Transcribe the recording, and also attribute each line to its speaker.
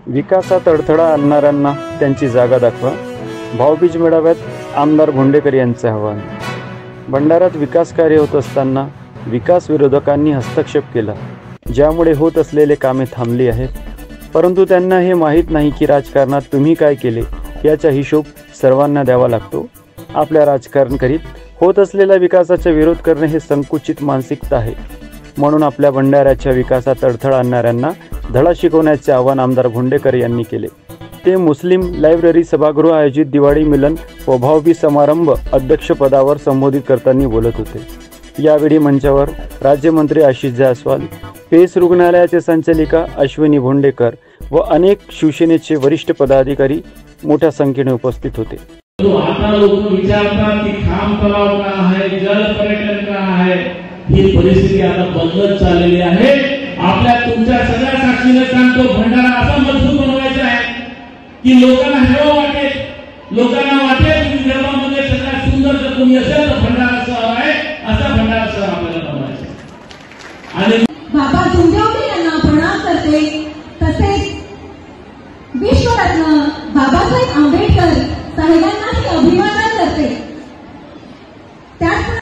Speaker 1: विकासात अडथळा आणणाऱ्यांना त्यांची जागा दाखवा, भाऊबीज मेळाव्यात आमदार भोंडेकर यांचे आवाहन। भंडाऱ्यात विकास कार्य होत असताना विकास विरोधकांनी हस्तक्षेप केला, ज्यामुळे होत असलेले कामे थांबली आहेत। परंतु त्यांना हे माहीत नाही की राजकारणात तुम्ही काय केले याचा हिशोब सर्वांना द्यावा लागतो। आपल्या राजकारण करीत होत असलेल्या विकासाचा विरोध करणे हे संकुचित मानसिकता आहे। म्हणून आपल्या भंडाऱ्याच्या विकासात अडथळा आणणाऱ्यांना धडा शिकवण्याचे आवाहन आमदार भोंडेकर यांनी केले। ते मुस्लिम लायब्ररी सभागृह आयोजित दिवाळी मिलन व भाऊबीज समारंभ अध्यक्षपदावर संबोधित करताना बोलत होते। यावेळी मंचावर राज्यमंत्री आशिष जायस्वाल, पेस रुग्णालयाचे संचालिका अश्विनी भोंडेकर व अनेक शिवसेनेचे वरिष्ठ पदाधिकारी मोठ्या संख्येने उपस्थित होते।
Speaker 2: आता लोक विचारतात की खाम तलाव का आहे, जल पर्यटन का आहे, ही परिस्थिती आता बदलत चाललेली आहे। आपल्या तुमच्या सगळ्या साक्षीने सांगतो, भंडारा असा मजबूत बनवायचा आहे की लोकांना हेवा वाटेल, लोकांना वाटेल की विदर्भामध्ये सगळ्यात सुंदर जर कोणी असेल तर भंडारा शहर आहे, असा भंडारा शहर आपल्याला बनवायचा। आणि
Speaker 3: बाबा जोंधळे यांना प्रणाम करते। तसेच विश्वरत्न बाबासाहेब आंबेडकर साहेबांनाही अभिवादन